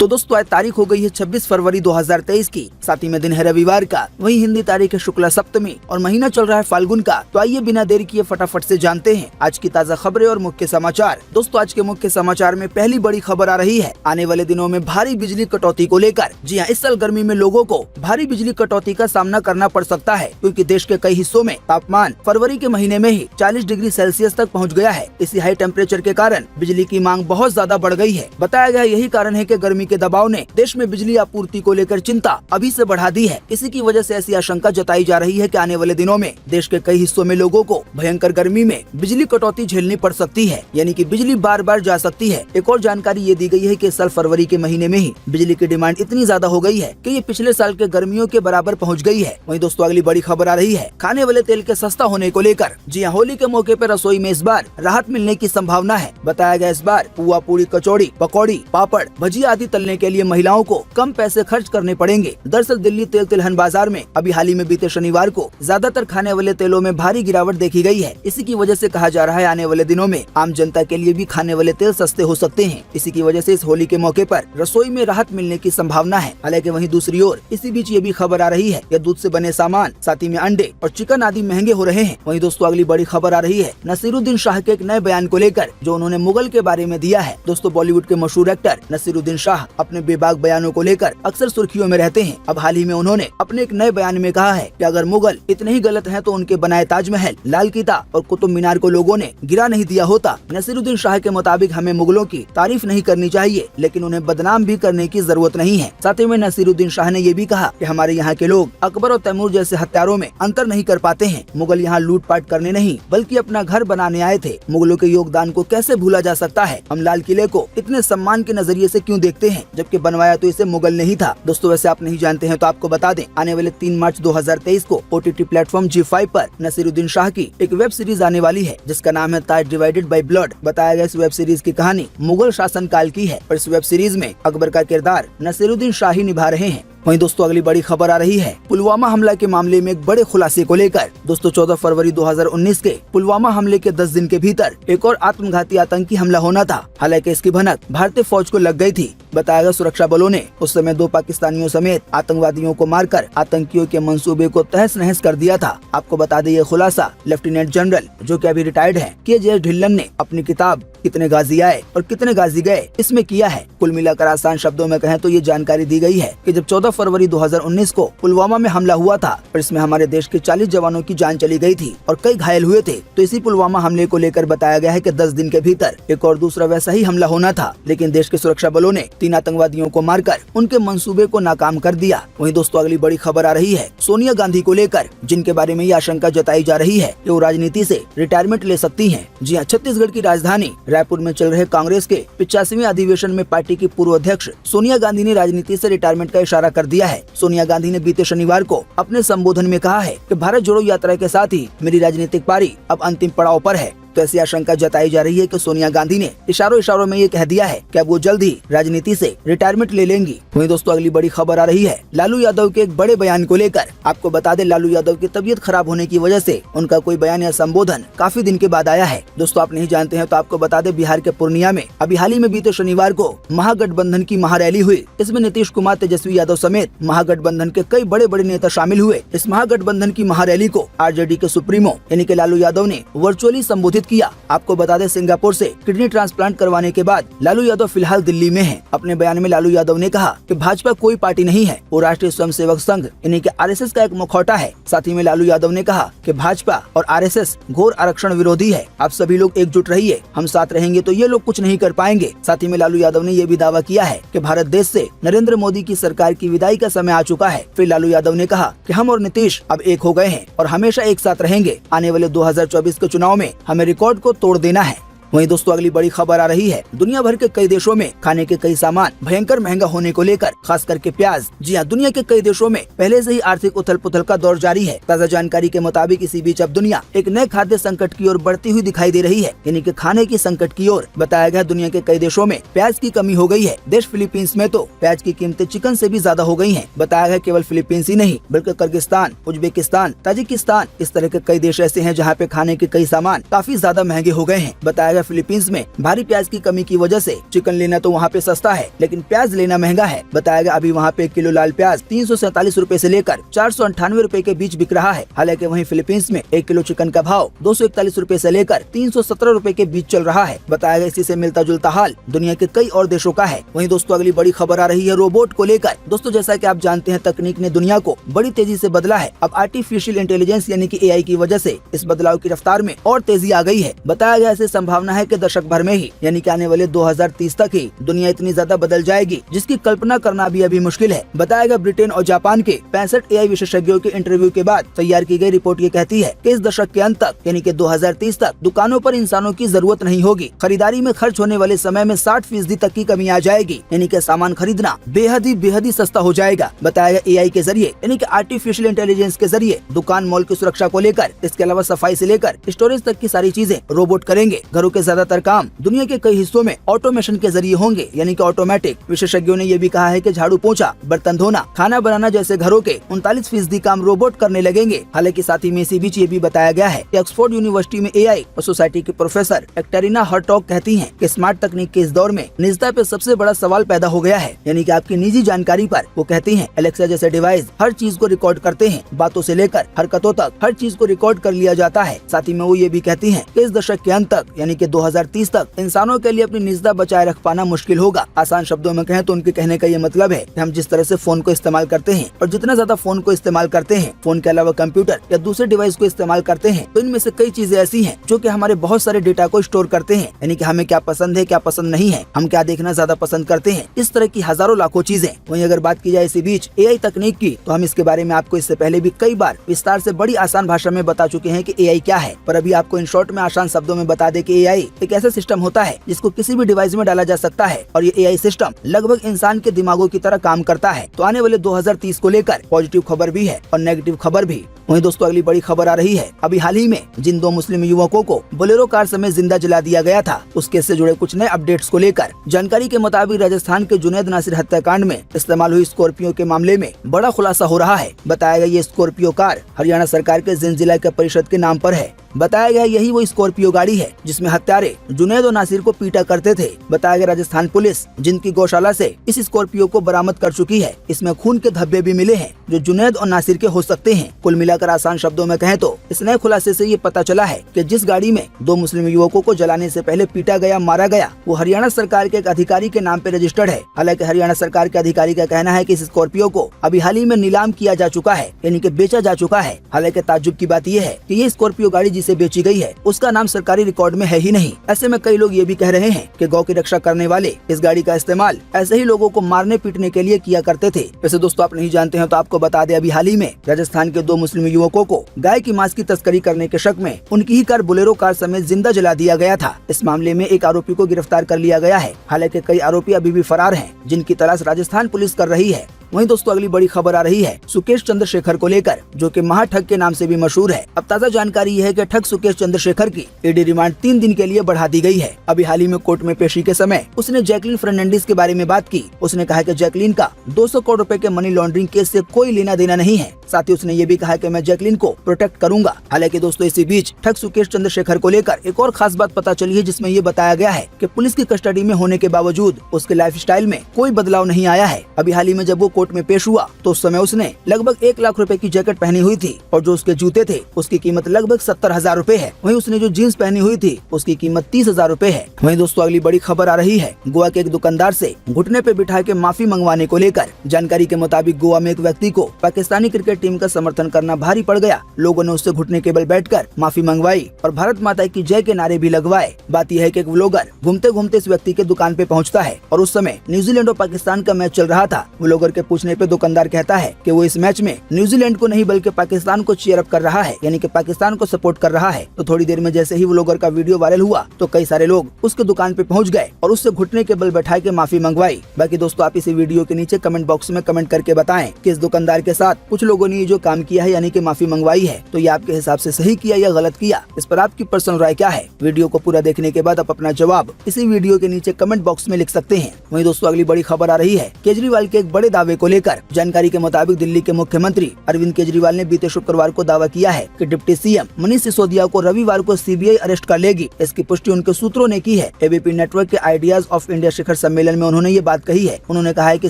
तो दोस्तों आज तारीख हो गई है 26 फरवरी 2023 की, साथ ही में दिन है रविवार का, वही हिंदी तारीख है शुक्ला सप्तमी और महीना चल रहा है फाल्गुन का। तो आइए बिना देरी किए फटाफट से जानते हैं आज की ताज़ा खबरें और मुख्य समाचार। दोस्तों आज के मुख्य समाचार में पहली बड़ी खबर आ रही है आने वाले दिनों में भारी बिजली कटौती को लेकर। जी हाँ, इस साल गर्मी में लोगों को भारी बिजली कटौती का सामना करना पड़ सकता है, क्योंकि देश के कई हिस्सों में तापमान फरवरी के महीने में ही 40 डिग्री सेल्सियस तक पहुँच गया है। इसी हाई टेम्परेचर के कारण बिजली की मांग बहुत ज्यादा बढ़ गई है। बताया गया यही कारण है कि गर्मी के दबाव ने देश में बिजली आपूर्ति को लेकर चिंता अभी से बढ़ा दी है। इसी की वजह से ऐसी आशंका जताई जा रही है कि आने वाले दिनों में देश के कई हिस्सों में लोगों को भयंकर गर्मी में बिजली कटौती झेलनी पड़ सकती है, यानी कि बिजली बार बार जा सकती है। एक और जानकारी ये दी गई है कि इस साल फरवरी के महीने में ही बिजली की डिमांड इतनी ज्यादा हो गई है कि ये पिछले साल के गर्मियों के बराबर पहुँच गई है। वहीं दोस्तों अगली बड़ी खबर आ रही है खाने वाले तेल के सस्ता होने को लेकर। जी हाँ, होली के मौके पर रसोई में इस बार राहत मिलने की संभावना है। बताया गया इस बार पुआ, पूरी, कचौड़ी, पकौड़ी, पापड़, भजिया आदि तलने के लिए महिलाओं को कम पैसे खर्च करने पड़ेंगे। दरअसल दिल्ली तेल तिलहन बाजार में अभी हाल ही में बीते शनिवार को ज्यादातर खाने वाले तेलों में भारी गिरावट देखी गई है। इसी की वजह से कहा जा रहा है आने वाले दिनों में आम जनता के लिए भी खाने वाले तेल सस्ते हो सकते हैं। इसी की वजह से इस होली के मौके पर रसोई में राहत मिलने की संभावना है। हालांकि वहीं दूसरी ओर इसी बीच ये भी खबर आ रही है कि दूध से बने सामान, साथ ही में अंडे और चिकन आदि महंगे हो रहे हैं। वहीं दोस्तों अगली बड़ी खबर आ रही है नसीरुद्दीन शाह के एक नए बयान को लेकर, जो उन्होंने मुगल के बारे में दिया है। दोस्तों बॉलीवुड के मशहूर एक्टर नसीरुद्दीन शाह अपने बेबाक बयानों को लेकर अक्सर सुर्खियों में रहते हैं। अब हाल ही में उन्होंने अपने एक नए बयान में कहा है कि अगर मुगल इतने ही गलत हैं तो उनके बनाए ताजमहल, लाल किला और कुतुब मीनार को लोगों ने गिरा नहीं दिया होता। नसीरुद्दीन शाह के मुताबिक हमें मुगलों की तारीफ नहीं करनी चाहिए, लेकिन उन्हें बदनाम भी करने की जरूरत नहीं है। साथ ही में नसीरुद्दीन शाह ने ये भी कहा कि हमारे यहाँ के लोग अकबर और तैमूर जैसे हत्यारों में अंतर नहीं कर पाते हैं। मुगल यहाँ लूटपाट करने नहीं बल्कि अपना घर बनाने आए थे। मुगलों के योगदान को कैसे भूला जा सकता है? हम लाल किले को इतने सम्मान के नजरिए से क्यों देखते हैं, जबकि बनवाया तो इसे मुगल नहीं था। दोस्तों वैसे आप नहीं जानते हैं तो आपको बता दें, आने वाले 3 मार्च 2023 को OTT प्लेटफॉर्म G5 पर नसीरुद्दीन शाह की एक वेब सीरीज आने वाली है, जिसका नाम है ताज डिवाइडेड बाय ब्लड। बताया गया इस वेब सीरीज की कहानी मुगल शासन काल की है और इस वेब सीरीज में अकबर का किरदार नसीरुद्दीन शाह ही निभा रहे हैं। वहीं दोस्तों अगली बड़ी खबर आ रही है पुलवामा हमला के मामले में एक बड़े खुलासे को लेकर। दोस्तों 14 फरवरी 2019 के पुलवामा हमले के 10 दिन के भीतर एक और आत्मघाती आतंकी हमला होना था। हालांकि इसकी भनक भारतीय फौज को लग गई थी। बताया गया सुरक्षा बलों ने उस समय 2 पाकिस्तानियों समेत आतंकवादियों को मारकर आतंकियों के मंसूबे को तहस नहस कर दिया था। आपको बता दें ये खुलासा लेफ्टिनेंट जनरल, जो कि अभी रिटायर्ड है, KJ ढिल्लन ने अपनी किताब कितने गाजी आए और कितने गाजी गए इसमें किया है। कुल मिलाकर आसान शब्दों में कहें तो ये जानकारी दी गई है कि जब 14 फरवरी 2019 को पुलवामा में हमला हुआ था और इसमें हमारे देश के 40 जवानों की जान चली गई थी और कई घायल हुए थे, तो इसी पुलवामा हमले को लेकर बताया गया है कि 10 दिन के भीतर एक और दूसरा वैसा ही हमला होना था, लेकिन देश के सुरक्षा बलों ने 3 आतंकवादियों को मारकर उनके मंसूबे को नाकाम कर दिया। वहीं दोस्तों अगली बड़ी खबर आ रही है सोनिया गांधी को लेकर, जिनके बारे में ये आशंका जताई जा रही है कि वो राजनीति से रिटायरमेंट ले सकती हैं। जी हाँ, छत्तीसगढ़ की राजधानी रायपुर में चल रहे कांग्रेस के 85वें अधिवेशन में पार्टी की पूर्व अध्यक्ष सोनिया गांधी ने राजनीति से रिटायरमेंट का इशारा कर दिया है। सोनिया गांधी ने बीते शनिवार को अपने संबोधन में कहा है कि भारत जोड़ो यात्रा के साथ ही मेरी राजनीतिक पारी अब अंतिम पड़ाव पर है। तो ऐसी आशंका जताई जा रही है कि सोनिया गांधी ने इशारों में ये कह दिया है कि अब वो जल्द ही राजनीति से रिटायरमेंट ले लेंगी। वहीं दोस्तों अगली बड़ी खबर आ रही है लालू यादव के एक बड़े बयान को लेकर। आपको बता दें लालू यादव की तबीयत खराब होने की वजह से उनका कोई बयान या संबोधन काफी दिन के बाद आया है। दोस्तों आप नहीं जानते हैं तो आपको बता दें, बिहार के पूर्णिया में अभी हाल ही में बीते शनिवार को महागठबंधन की महारैली हुई। इसमें नीतीश कुमार, तेजस्वी यादव समेत महागठबंधन के कई बड़े बड़े नेता शामिल हुए। इस महागठबंधन की महारैली को RJD के सुप्रीमो यानी कि लालू यादव ने वर्चुअली संबोधित किया। आपको बता दें, सिंगापुर से किडनी ट्रांसप्लांट करवाने के बाद लालू यादव फिलहाल दिल्ली में हैं। अपने बयान में लालू यादव ने कहा कि भाजपा कोई पार्टी नहीं है, वो राष्ट्रीय स्वयंसेवक संघ यानी कि RSS का एक मुखौटा है। साथ ही में लालू यादव ने कहा कि भाजपा और RSS घोर आरक्षण विरोधी है। आप सभी लोग एकजुट रहिए, हम साथ रहेंगे तो ये लोग कुछ नहीं कर पाएंगे। साथ ही में लालू यादव ने ये भी दावा किया है कि भारत देश से नरेंद्र मोदी की सरकार की विदाई का समय आ चुका है। फिर लालू यादव ने कहा कि हम और नीतीश अब एक हो गए हैं और हमेशा एक साथ रहेंगे। आने वाले 2024 के चुनाव में हमें रिकॉर्ड को तोड़ देना है। वहीं दोस्तों अगली बड़ी खबर आ रही है दुनिया भर के कई देशों में खाने के कई सामान भयंकर महंगा होने को लेकर, खास करके प्याज। जी हाँ, दुनिया के कई देशों में पहले से ही आर्थिक उथल पुथल का दौर जारी है। ताज़ा जानकारी के मुताबिक इसी बीच अब दुनिया एक नए खाद्य संकट की ओर बढ़ती हुई दिखाई दे रही है, यानी कि खाने की संकट की ओर। बताया गया दुनिया के कई देशों में प्याज की कमी हो गई है। देश फिलीपींस में तो प्याज की कीमतें चिकन से भी ज्यादा हो गई है। बताया गया केवल फिलीपींस ही नहीं बल्कि किर्गिस्तान, उज्बेकिस्तान, ताजिकिस्तान, इस तरह के कई देश ऐसे हैं जहाँ पे खाने के कई सामान काफी ज्यादा महंगे हो गए हैं। बताया गया है फिलीपींस में भारी प्याज की कमी की वजह से चिकन लेना तो वहाँ पे सस्ता है, लेकिन प्याज लेना महंगा है। बताया गया अभी वहाँ पे 1 किलो लाल प्याज 347 रूपए से लेकर 498 रूपए के बीच बिक रहा है। हालांकि वहीं फिलीपींस में 1 किलो चिकन का भाव 241 रूपए से लेकर 317 रूपए के बीच चल रहा है। बताया गया इसी से मिलता जुलता हाल दुनिया के कई और देशों का है। वहीं दोस्तों अगली बड़ी खबर आ रही है रोबोट को लेकर। दोस्तों जैसा कि आप जानते हैं तकनीक ने दुनिया को बड़ी तेजी से बदला है। अब आर्टिफिशियल इंटेलिजेंस यानी कि एआई की वजह से इस बदलाव की रफ्तार में और तेजी आ गई है। बताया गया ऐसी संभावना है कि दशक भर में ही यानी कि आने वाले 2030 तक ही दुनिया इतनी ज्यादा बदल जाएगी जिसकी कल्पना करना भी अभी मुश्किल है। बताया गया ब्रिटेन और जापान के 65 एआई विशेषज्ञों के इंटरव्यू के बाद तैयार की गई रिपोर्ट ये कहती है कि इस दशक के अंत तक यानी कि 2030 तक दुकानों पर इंसानों की जरूरत नहीं होगी। खरीदारी में खर्च होने वाले समय में 60% तक की कमी आ जाएगी, यानी कि सामान खरीदना बेहद ही सस्ता हो जाएगा। बताया गया एआई के जरिए यानी कि आर्टिफिशियल इंटेलिजेंस के जरिए दुकान मॉल की सुरक्षा को लेकर, इसके अलावा सफाई से लेकर स्टोरेज तक की सारी चीजें रोबोट करेंगे। घरों के ज्यादातर काम दुनिया के कई हिस्सों में ऑटोमेशन के जरिए होंगे, यानी कि ऑटोमेटिक। विशेषज्ञों ने यह भी कहा है कि झाड़ू पोंछा, बर्तन धोना, खाना बनाना जैसे घरों के 39% काम रोबोट करने लगेंगे। हालांकि साथ ही में इसी बीच ये भी बताया गया है कि ऑक्सफोर्ड यूनिवर्सिटी में एआई और सोसाइटी के प्रोफेसर एक्टेरिना हर्टॉग कहती हैं कि स्मार्ट तकनीक के इस दौर में निजता पे सबसे बड़ा सवाल पैदा हो गया है, यानी कि आपकी निजी जानकारी पर। वो कहती हैं एलेक्सा जैसे डिवाइस हर चीज को रिकॉर्ड करते हैं, बातों से लेकर हरकतों तक हर चीज को रिकॉर्ड कर लिया जाता है। साथ ही में वो ये भी कहती हैं कि इस दशक के अंत तक यानी कि 2030 तक इंसानों के लिए अपनी निजता बचाए रख पाना मुश्किल होगा। आसान शब्दों में कहें तो उनके कहने का ये मतलब है कि हम जिस तरह से फोन को इस्तेमाल करते हैं और जितना ज्यादा फोन को इस्तेमाल करते हैं, फोन के अलावा कंप्यूटर या दूसरे डिवाइस को इस्तेमाल करते हैं, तो इनमें से कई चीजें ऐसी हैं जो कि हमारे बहुत सारे डेटा को स्टोर करते हैं, यानी कि हमें क्या पसंद है क्या पसंद नहीं है, हम क्या देखना ज्यादा पसंद करते हैं, इस तरह की हजारों लाखों चीजें। वहीं अगर बात की जाए इसी बीच एआई तकनीक की, तो हम इसके बारे में आपको इससे पहले भी कई बार विस्तार से बड़ी आसान भाषा में बता चुके हैं कि एआई क्या है, पर अभी आपको इन शॉर्ट में आसान शब्दों में बता दे कि एआई एक ऐसा सिस्टम होता है जिसको किसी भी डिवाइस में डाला जा सकता है और ये एआई सिस्टम लगभग इंसान के दिमागों की तरह काम करता है। तो आने वाले 2030 को लेकर पॉजिटिव खबर भी है और नेगेटिव खबर भी। वहीं दोस्तों अगली बड़ी खबर आ रही है, अभी हाल ही में जिन 2 मुस्लिम युवकों को बोलेरो कार समेत जिंदा जला दिया गया था, उस केस से जुड़े कुछ नए अपडेट्स को लेकर। जानकारी के मुताबिक राजस्थान के जुनैद नासिर हत्याकांड में इस्तेमाल हुई स्कॉर्पियो के मामले में बड़ा खुलासा हो रहा है। बताया गया ये स्कॉर्पियो कार हरियाणा सरकार के जिंद जिला के परिषद के नाम पर है। बताया गया यही वो स्कॉर्पियो गाड़ी है जिसमें हत्यारे जुनैद और नासिर को पीटा करते थे। बताया गया राजस्थान पुलिस जिंद की गौशाला से इस स्कॉर्पियो को बरामद कर चुकी है। इसमें खून के धब्बे भी मिले हैं जो जुनैद और नासिर के हो सकते हैं। कुल मिलाकर आसान शब्दों में कहें तो इस नए खुलासे से ये पता चला है कि जिस गाड़ी में 2 मुस्लिम युवकों को जलाने से पहले पीटा गया, मारा गया, वो हरियाणा सरकार के एक अधिकारी के नाम पे रजिस्टर्ड है। हालांकि हरियाणा सरकार के अधिकारी का कहना है कि इस स्कॉर्पियो को अभी हाल ही में नीलाम किया जा चुका है, यानी कि बेचा जा चुका है। हालांकि ताज्जुब की बात यह है कि ये स्कॉर्पियो गाड़ी जिसे बेची गई है उसका नाम सरकारी रिकॉर्ड में है ही नहीं। ऐसे में कई लोग ये भी कह रहे हैं कि गौ की रक्षा करने वाले इस गाड़ी का इस्तेमाल ऐसे ही लोगों को मारने पीटने के लिए किया करते थे। वैसे दोस्तों आप नहीं जानते हैं तो आपको बता दें, अभी हाल ही में राजस्थान के 2 मुस्लिम युवकों को गाय की मांस की तस्करी करने के शक में उनकी ही कार बोलेरो कार समेत जिंदा जला दिया गया था। इस मामले में एक आरोपी को गिरफ्तार कर लिया गया है। हालांकि कई आरोपी अभी भी फरार हैं जिनकी तलाश राजस्थान पुलिस कर रही है। वहीं दोस्तों अगली बड़ी खबर आ रही है सुकेश चंद्रशेखर को लेकर, जो कि महाठग के नाम से भी मशहूर है। अब ताजा जानकारी यह है कि ठग सुकेश चंद्रशेखर की ईडी रिमांड 3 दिन के लिए बढ़ा दी गई है। अभी हाल ही में कोर्ट में पेशी के समय उसने जैकलीन फर्नांडिस के बारे में बात की। उसने कहा कि जैकलीन का 200 करोड़ रुपए के मनी लॉन्ड्रिंग केस से कोई लेना देना नहीं है। साथ ही उसने ये भी कहा कि मैं जैकलीन को प्रोटेक्ट करूंगा। हालांकि दोस्तों इसी बीच ठग सुकेश चंद्रशेखर को लेकर एक और खास बात पता चली है, जिसमें ये बताया गया है कि पुलिस की कस्टडी में होने के बावजूद उसके लाइफस्टाइल में कोई बदलाव नहीं आया है। अभी हाल ही में जब वो कोर्ट में पेश हुआ तो उस समय उसने लगभग 1 लाख रुपए की जैकेट पहनी हुई थी और जो उसके जूते थे उसकी कीमत लगभग 70,000 रुपए है। वहीं उसने जो जीन्स पहनी हुई थी उसकी कीमत 30,000 रुपए है। वहीं दोस्तों अगली बड़ी खबर आ रही है गोवा के एक दुकानदार से घुटने पे बिठा के माफी मंगवाने को लेकर। जानकारी के मुताबिक गोवा में एक व्यक्ति को पाकिस्तानी क्रिकेट टीम का समर्थन करना भारी पड़ गया। लोगों ने उससे घुटने के बल बैठकर माफी मंगवाई और भारत माता की जय के नारे भी लगवाए। बात यह है कि एक व्लॉगर घूमते घूमते इस व्यक्ति के दुकान पे पहुंचता है और उस समय न्यूजीलैंड और पाकिस्तान का मैच चल रहा था। व्लॉगर के पूछने पे दुकानदार कहता है कि वो इस मैच में न्यूजीलैंड को नहीं बल्कि पाकिस्तान को चीयर अप कर रहा है, यानी कि पाकिस्तान को सपोर्ट कर रहा है। तो थोड़ी देर में जैसे ही व्लॉगर का वीडियो वायरल हुआ तो कई सारे लोग उसके दुकान पे पहुंच गए और उससे घुटने के बल बैठा के माफी मंगवाई। बाकी दोस्तों आप इसी वीडियो के नीचे कमेंट बॉक्स में कमेंट करके बताएं कि इस दुकानदार के साथ कुछ लोगों ने ये जो काम किया है यानी कि माफी मंगवाई है, तो ये आपके हिसाब से सही किया या गलत किया, इस पर आपकी पर्सनल राय क्या है। वीडियो को पूरा देखने के बाद आप अपना जवाब इसी वीडियो के नीचे कमेंट बॉक्स में लिख सकते हैं। वहीं दोस्तों अगली बड़ी खबर आ रही है केजरीवाल के एक बड़े दावे को लेकर जानकारी के मुताबिक दिल्ली के मुख्यमंत्री अरविंद केजरीवाल ने बीते शुक्रवार को दावा किया है कि डिप्टी सीएम मनीष सिसोदिया को रविवार को सीबीआई अरेस्ट कर लेगी। इसकी पुष्टि उनके सूत्रों ने की है। एबीपी नेटवर्क के आइडियाज ऑफ इंडिया शिखर सम्मेलन में उन्होंने ये बात कही है। उन्होंने कहा है कि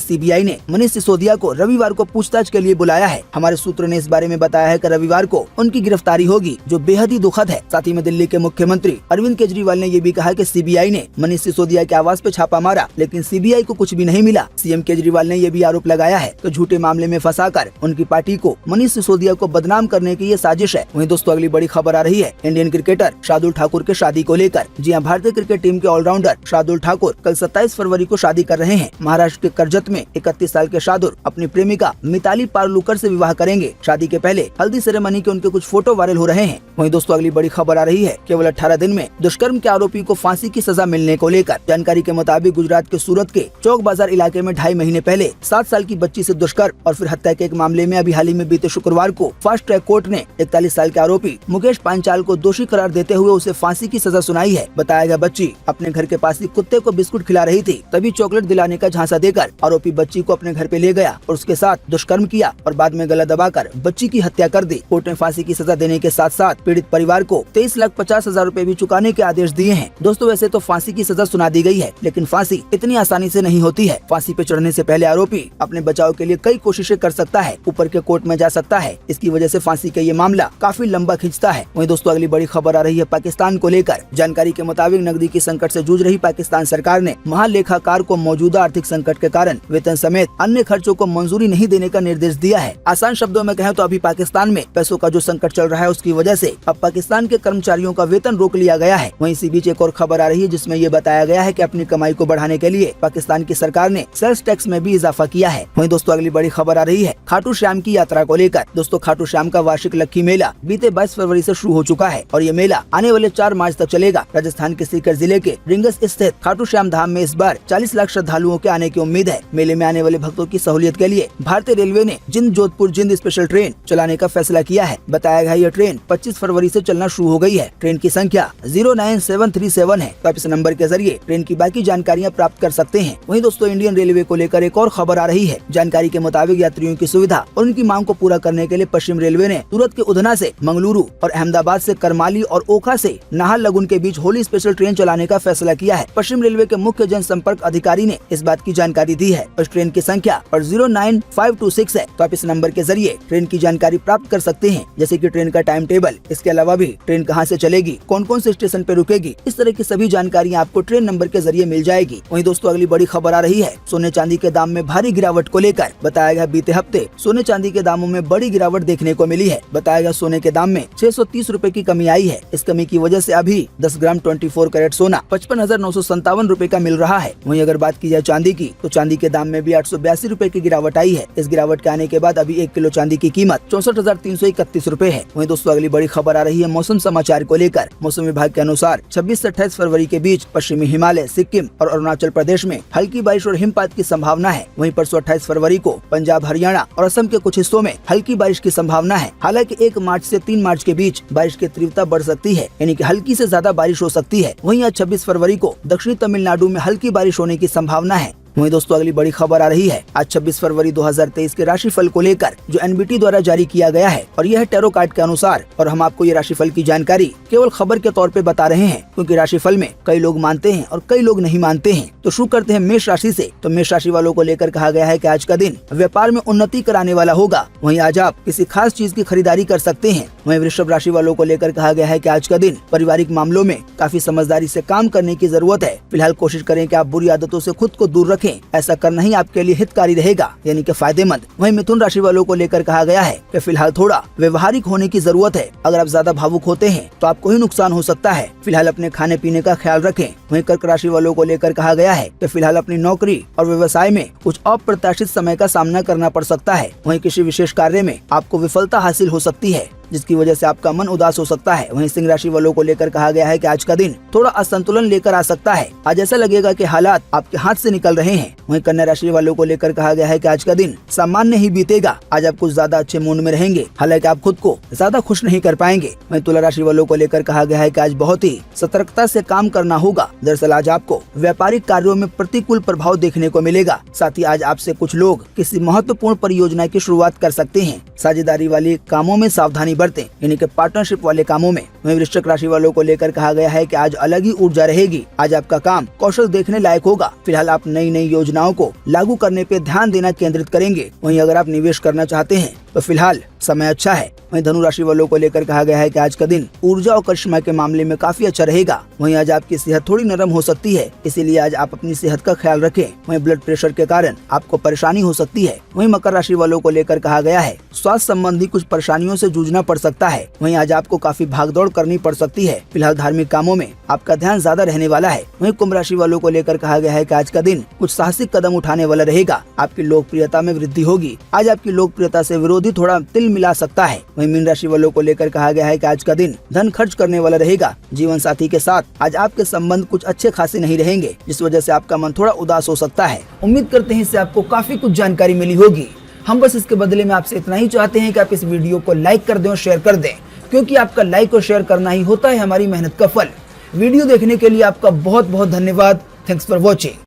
सीबीआई ने मनीष सिसोदिया को रविवार को पूछताछ के लिए बुलाया है। हमारे सूत्रों ने इस बारे में बताया है कि रविवार को उनकी गिरफ्तारी होगी, जो बेहद ही दुखद है। साथ ही में दिल्ली के मुख्यमंत्री अरविंद केजरीवाल ने ये भी कहा कि सीबीआई ने मनीष सिसोदिया के आवास पे छापा मारा, लेकिन सीबीआई को कुछ भी नहीं मिला। सीएम केजरीवाल ने ये भी आरोप लगाया है कि झूठे मामले में फंसाकर उनकी पार्टी को मनीष सिसोदिया को बदनाम करने की ये साजिश है। वहीं दोस्तों अगली बड़ी खबर आ रही है इंडियन क्रिकेटर शार्दुल ठाकुर के शादी को लेकर। जी हां, भारतीय क्रिकेट टीम के ऑलराउंडर शार्दुल ठाकुर कल 27 फरवरी को शादी कर रहे हैं। महाराष्ट्र के कर्जत में 31 साल के शार्दुल अपनी प्रेमिका मिताली पारलुकर से विवाह करेंगे। शादी के पहले हल्दी सेरेमनी के उनके कुछ फोटो वायरल हो रहे हैं। वहीं दोस्तों अगली बड़ी खबर आ रही है केवल 18 दिन में दुष्कर्म के आरोपी को फांसी की सजा मिलने को लेकर। जानकारी के मुताबिक गुजरात के सूरत के चौक बाजार इलाके में 2.5 महीने पहले 7 साल की बच्ची से दुष्कर्म और फिर हत्या के एक मामले में अभी हाल ही में बीते शुक्रवार को फास्ट ट्रैक कोर्ट ने 41 साल के आरोपी मुकेश पांचाल को दोषी करार देते हुए उसे फांसी की सजा सुनाई है। बताया गया बच्ची अपने घर के पास ही कुत्ते को बिस्कुट खिला रही थी, तभी चॉकलेट दिलाने का झांसा देकर आरोपी बच्ची को अपने घर पे ले गया और उसके साथ दुष्कर्म किया और बाद में गला दबाकर बच्ची की हत्या कर दी। कोर्ट ने फांसी की सजा देने के साथ साथ पीड़ित परिवार को 23,50,000 रूपए भी चुकाने के आदेश दिए हैं। दोस्तों वैसे तो फांसी की सजा सुना दी गई है, लेकिन फांसी इतनी आसानी से नहीं होती है। फांसी पे चढ़ने से पहले आरोपी अपने बचाव के लिए कई कोशिशें कर सकता है, ऊपर के कोर्ट में जा सकता है। इसकी वजह से फांसी का ये मामला काफी लंबा खिंचता है। वहीं दोस्तों अगली बड़ी खबर आ रही है पाकिस्तान को लेकर। जानकारी के मुताबिक नकदी की संकट से जूझ रही पाकिस्तान सरकार ने महालेखाकार को मौजूदा आर्थिक संकट के कारण वेतन समेत अन्य खर्चों को मंजूरी नहीं देने का निर्देश दिया है। आसान शब्दों में कहें तो अभी पाकिस्तान में पैसों का जो संकट चल रहा है उसकी वजह से अब पाकिस्तान के कर्मचारियों का वेतन रोक लिया गया है। वहीं इसी बीच एक और खबर आ रही है जिसमें ये बताया गया है कि अपनी कमाई को बढ़ाने के लिए पाकिस्तान की सरकार ने सेल्स टैक्स में भी इजाफा किया है। वहीं दोस्तों अगली बड़ी खबर आ रही है खाटू श्याम की यात्रा को लेकर। दोस्तों खाटू श्याम का वार्षिक लक्की मेला बीते 22 फरवरी से शुरू हो चुका है और ये मेला आने वाले 4 मार्च तक चलेगा। राजस्थान के सीकर जिले के रिंगस स्थित खाटू श्याम धाम में इस बार 40 लाख श्रद्धालुओं के आने की उम्मीद है। मेले में आने वाले भक्तों की सहूलियत के लिए भारतीय रेलवे ने जिंद जोधपुर जिंद स्पेशल ट्रेन चलाने का फैसला किया है। बताया गया यह ट्रेन 25 फरवरी से चलना शुरू हो गई है। ट्रेन की संख्या 09737 है। तो आप इस नंबर के जरिए ट्रेन की बाकी जानकारियाँ प्राप्त कर सकते हैं। वहीं दोस्तों इंडियन रेलवे को लेकर एक और खबर आ रही है। जानकारी के मुताबिक यात्रियों की सुविधा और उनकी मांग को पूरा करने के लिए पश्चिम रेलवे ने सूरत के उधना से मंगलुरु और अहमदाबाद से करमाली और ओखा से नाहरलगुन के बीच होली स्पेशल ट्रेन चलाने का फैसला किया है। पश्चिम रेलवे के मुख्य जनसंपर्क अधिकारी ने इस बात की जानकारी दी है। इस ट्रेन की संख्या और 09526 है। तो आप इस नंबर के जरिए ट्रेन की जानकारी प्राप्त कर सकते हैं, जैसे कि ट्रेन का टाइम टेबल, इसके अलावा भी ट्रेन कहां से चलेगी, कौन कौन से स्टेशन पे रुकेगी, इस तरह की सभी जानकारियां आपको ट्रेन नंबर के जरिए मिल जाएगी। वहीं दोस्तों अगली बड़ी खबर आ रही है सोने चांदी के दाम में भारी गिरावट को लेकर। बताया गया बीते हफ्ते सोने चांदी के दामों में बड़ी गिरावट देखने को मिली है। बताया गया सोने के दाम में 630 रूपए की कमी आई है। इस कमी की वजह से अभी 10 ग्राम 24 कैरेट सोना 55,957 रूपए का मिल रहा है। वहीं अगर बात की जाए चांदी की, तो चांदी के दाम में भी 882 रूपए की गिरावट आई है। इस गिरावट के आने के बाद अभी 1 किलो चांदी की कीमत 64,331 रूपए है। वहीं दोस्तों अगली बड़ी खबर आ रही है मौसम समाचार को लेकर। मौसम विभाग के अनुसार 26 से 28 फरवरी के बीच पश्चिमी हिमालय, सिक्किम और अरुणाचल प्रदेश में हल्की बारिश और हिमपात की संभावना है। वहीं परसों 28 फरवरी को पंजाब, हरियाणा और असम के कुछ हिस्सों में हल्की बारिश की संभावना है। हालांकि 1 मार्च से 3 मार्च के बीच बारिश की तीव्रता बढ़ सकती है, यानी कि हल्की से ज्यादा बारिश हो सकती है। वहीं आज 26 फरवरी को दक्षिणी तमिलनाडु में हल्की बारिश होने की संभावना है। वहीं दोस्तों अगली बड़ी खबर आ रही है आज 26 फरवरी 2023 के राशिफल को लेकर, जो एनबीटी द्वारा जारी किया गया है और यह है टैरो कार्ड के अनुसार। और हम आपको ये राशिफल की जानकारी केवल खबर के तौर पे बता रहे हैं, क्योंकि राशिफल में कई लोग मानते हैं और कई लोग नहीं मानते हैं। तो शुरू करते हैं मेष राशि से। तो मेष राशि वालों को लेकर कहा गया है कि आज का दिन व्यापार में उन्नति कराने वाला होगा। वहीं आज आप किसी खास चीज की खरीदारी कर सकते हैं। वहीं वृषभ राशि वालों को लेकर कहा गया है कि आज का दिन पारिवारिक मामलों में काफी समझदारी से काम करने की जरूरत है। फिलहाल कोशिश करें कि आप बुरी आदतों से खुद को दूर रखें। ऐसा करना ही आपके लिए हितकारी रहेगा, यानी कि फायदेमंद। वहीं मिथुन राशि वालों को लेकर कहा गया है कि फिलहाल थोड़ा व्यवहारिक होने की जरूरत है। अगर आप ज्यादा भावुक होते हैं तो आपको ही नुकसान हो सकता है। फिलहाल अपने खाने पीने का ख्याल रखें। वहीं कर्क राशि वालों को लेकर कहा गया है कि फिलहाल अपनी नौकरी और व्यवसाय में कुछ अप्रत्याशित समय का सामना करना पड़ सकता है। वहीं किसी विशेष कार्य में आपको विफलता हासिल हो सकती है। जिसकी वजह से आपका मन उदास हो सकता है। वहीं सिंह राशि वालों को लेकर कहा गया है कि आज का दिन थोड़ा असंतुलन लेकर आ सकता है। आज ऐसा लगेगा कि हालात आपके हाथ से निकल रहे हैं। वहीं कन्या राशि वालों को लेकर कहा गया है कि आज का दिन सामान्य ही बीतेगा। आज आप कुछ ज्यादा अच्छे मूड में रहेंगे, हालांकि आप खुद को ज्यादा खुश नहीं कर पाएंगे। वहीं तुला राशि वालों को लेकर कहा गया है कि आज बहुत ही सतर्कता से काम करना होगा। दरअसल आज आपको व्यापारिक कार्यों में प्रतिकूल प्रभाव देखने को मिलेगा। साथ ही आज आपसे कुछ लोग किसी महत्वपूर्ण परियोजना की शुरुआत कर सकते हैं। साझेदारी वाले कामों में सावधानी बरतें, यानी कि पार्टनरशिप वाले कामों में। वहीं वृश्चिक राशि वालों को लेकर कहा गया है कि आज अलग ही ऊर्जा रहेगी। आज आपका काम कौशल देखने लायक होगा। फिलहाल आप नई नई योजनाओं को लागू करने पे ध्यान देना केंद्रित करेंगे। वहीं अगर आप निवेश करना चाहते हैं तो फिलहाल समय अच्छा है। वहीं धनु राशि वालों को लेकर कहा गया है कि आज का दिन ऊर्जा और करिश्मा के मामले में काफी अच्छा रहेगा। वहीं आज आपकी सेहत थोड़ी नरम हो सकती है, इसीलिए आज आप अपनी सेहत का ख्याल रखें। वहीं ब्लड प्रेशर के कारण आपको परेशानी हो सकती है। वहीं मकर राशि वालों को लेकर कहा गया है स्वास्थ्य संबंधी कुछ परेशानियों से जूझना पड़ सकता है। वहीं आज आपको काफी भागदौड़ करनी पड़ सकती है। फिलहाल धार्मिक कामों में आपका ध्यान ज्यादा रहने वाला है। वहीं कुंभ राशि वालों को लेकर कहा गया है कि आज का दिन कुछ साहसिक कदम उठाने वाला रहेगा। आपकी लोकप्रियता में वृद्धि होगी। आज आपकी लोकप्रियता से विरोधी थोड़ा तिल मिला सकता है। वहीं मीन राशि वालों को लेकर कहा गया है कि आज का दिन धन खर्च करने वाला रहेगा। जीवन साथी के साथ आज आपके संबंध कुछ अच्छे खासे नहीं रहेंगे, जिस वजह से आपका मन थोड़ा उदास हो सकता है। उम्मीद करते हैं इससे आपको काफी कुछ जानकारी मिली होगी। हम बस इसके बदले में आपसे इतना ही चाहते हैं कि आप इस वीडियो को लाइक कर दें और शेयर कर दें, क्योंकि आपका लाइक और शेयर करना ही होता है हमारी मेहनत का फल। वीडियो देखने के लिए आपका बहुत बहुत धन्यवाद। Thanks for watching.